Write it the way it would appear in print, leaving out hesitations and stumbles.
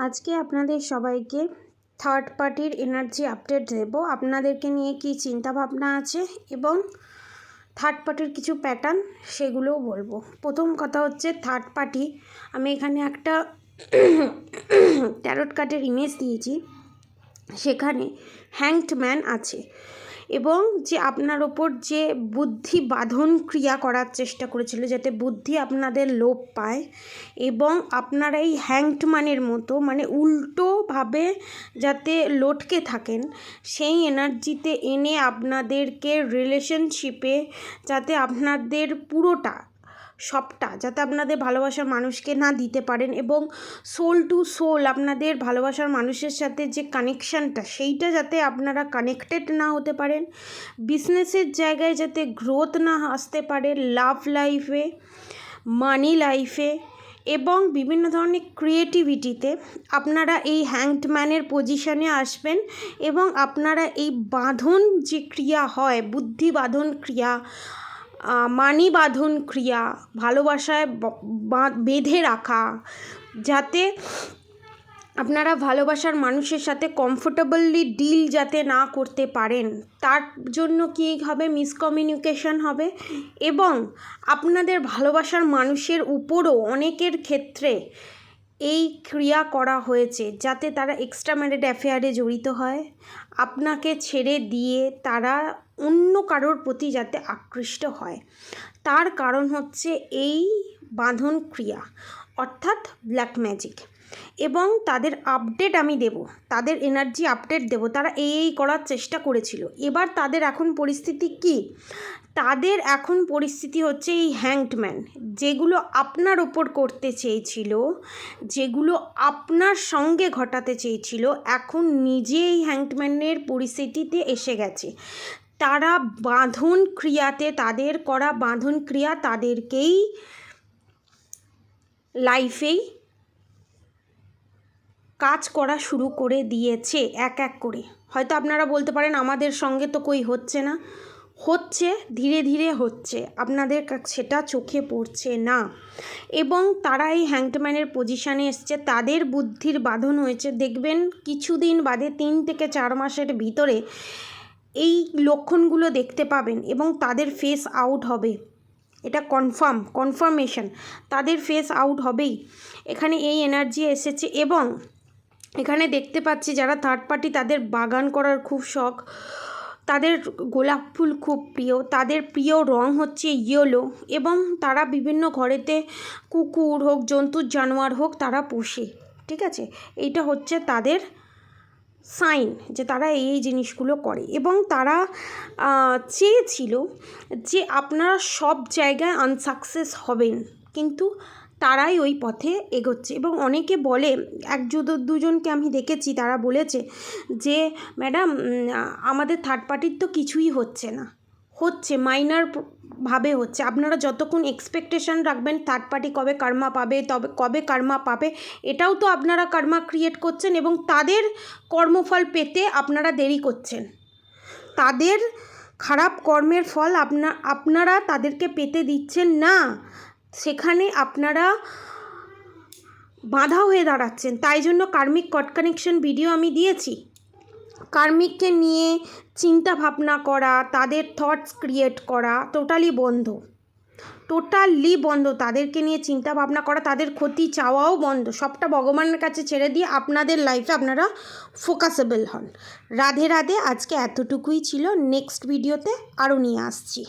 আজকে আপনাদের সবাইকে থার্ড পার্টির এনার্জি আপডেট দেব। আপনাদেরকে নিয়ে কি চিন্তা ভাবনা আছে এবং থার্ড পার্টির কিছু প্যাটার্ন সেগুলোও বলবো। প্রথম কথা হচ্ছে থার্ড পার্টি, আমি এখানে একটা ট্যারট কার্ডের ইমেজ দিয়েছি, সেখানে হ্যাংড ম্যান আছে এবং যে আপনার ওপর যে বুদ্ধি বাঁধন ক্রিয়া করার চেষ্টা করেছিল যাতে বুদ্ধি আপনাদের লোপ পায় এবং আপনারা এই হ্যাংড ম্যানের মতো মানে উল্টোভাবে যাতে লটকে থাকেন, সেই এনার্জিতে এনে আপনাদেরকে রিলেশনশিপে যাতে আপনাদের পুরোটা সবটা যাতে আপনাদের ভালোবাসার মানুষকে না দিতে পারেন এবং সোল টু সোল আপনাদের ভালোবাসার মানুষের সাথে যে কানেকশানটা সেইটা যাতে আপনারা কানেক্টেড না হতে পারেন, বিজনেসের জায়গায় যাতে গ্রোথ না আসতে পারে, লাভ লাইফে, মানি লাইফে এবং বিভিন্ন ধরনের ক্রিয়েটিভিটিতে আপনারা এই হ্যাংড ম্যানের পজিশনে আসবেন এবং আপনারা এই বাঁধন যে ক্রিয়া হয়, বুদ্ধি বাঁধন ক্রিয়া, মানি বাঁধন ক্রিয়া, ভালোবাসায় বেঁধে রাখা, যাতে আপনারা ভালোবাসার মানুষের সাথে কমফোর্টেবলি ডিল যাতে না করতে পারেন, তার জন্য কী হবে, মিসকমিউনিকেশন হবে এবং আপনাদের ভালোবাসার মানুষের উপরও অনেকের ক্ষেত্রে এই ক্রিয়া করা হয়েছে যাতে তারা এক্সট্রা ম্যারিড অ্যাফেয়ারে জড়িত হয়, আপনাকে ছেড়ে দিয়ে তারা অন্য কারোর প্রতি যাতে আকৃষ্ট হয়। তার কারণ হচ্ছে এই বাঁধন ক্রিয়া অর্থাৎ ব্ল্যাক ম্যাজিক। এবং তাদের আপডেট আমি দেব, তাদের এনার্জি আপডেট দেব, তারা এই করার চেষ্টা করেছিল। এবার তাদের এখন পরিস্থিতি কি? তাদের এখন পরিস্থিতি হচ্ছে এই হ্যাংড ম্যান, যেগুলো আপনার ওপর করতে চেয়েছিল, যেগুলো আপনার সঙ্গে ঘটাতে চেয়েছিল, এখন নিজে এই হ্যাংড ম্যানের পরিস্থিতিতে এসে গেছে। তারা বাঁধন ক্রিয়াতে, তাদের করা বাঁধন ক্রিয়া তাদেরকেই লাইফেই কাজ করা শুরু করে দিয়েছে এক এক করে। হয়তো আপনারা বলতে পারেন আমাদের সঙ্গে তো কই হচ্ছে না, হচ্ছে, ধীরে ধীরে হচ্ছে, আপনাদের সেটা চোখে পড়ছে না। এবং তারা এই হ্যাংডম্যানের পজিশানে এসছে, তাদের বুদ্ধির বাঁধন হয়েছে। দেখবেন কিছুদিন বাদে 3 থেকে 4 মাসের ভিতরে এই লক্ষণগুলো দেখতে পাবেন এবং তাদের ফেস আউট হবে। এটা কনফার্মেশন, তাদের ফেস আউট হবেই। এখানে এই এনার্জি এসেছে এবং এখানে দেখতে পাচ্ছি যারা থার্ড পার্টি, তাদের বাগান করার খুব শখ, তাদের গোলাপ ফুল খুব প্রিয়, তাদের প্রিয় রং হচ্ছে ইয়েলো এবং তারা বিভিন্ন ঘরেতে কুকুর হোক, জন্তুর জানোয়ার হোক, তারা পোষে। ঠিক আছে, এইটা হচ্ছে তাদের সাইন যে তারা এই জিনিসগুলো করে এবং তারা চেয়েছিল যে আপনারা সব জায়গায় আনসাকসেস হবেন, কিন্তু তারাই ওই পথে এগোচ্ছে। এবং অনেকে বলে, দুজনকে আমি দেখেছি, তারা বলেছে যে ম্যাডাম আমাদের থার্ড পার্টির তো কিছুই হচ্ছে না, হচ্ছে মাইনার ভাবে হচ্ছে। আপনারা যতক্ষণ এক্সপেকটেশন রাখবেন থার্ড পার্টি কবে কর্মা পাবে, তবে কবে কর্মা পাবে, এটাও তো আপনারা কর্মা ক্রিয়েট করছেন এবং তাদের কর্মফল পেতে আপনারা দেরি করছেন। তাদের খারাপ কর্মের ফল আপনারা তাদেরকে পেতে দিচ্ছেন না, সেখানে আপনারা বাধা হয়ে দাঁড়াচ্ছেন। তাই জন্য কার্মিক কট কানেকশন ভিডিও আমি দিয়েছি। কার্মিককে নিয়ে চিন্তা ভাবনা করা, তাদের থটস ক্রিয়েট করা টোটালি বন্ধ, তাদেরকে নিয়ে চিন্তা ভাবনা করা, তাদের ক্ষতি চাওয়াও বন্ধ। সবটা ভগবানের কাছে ছেড়ে দিয়ে আপনাদের লাইফে আপনারা ফোকাসেবল হন। রাধে রাধে। আজকে এতটুকুই ছিল, নেক্সট ভিডিওতে আরও নিয়ে আসছি।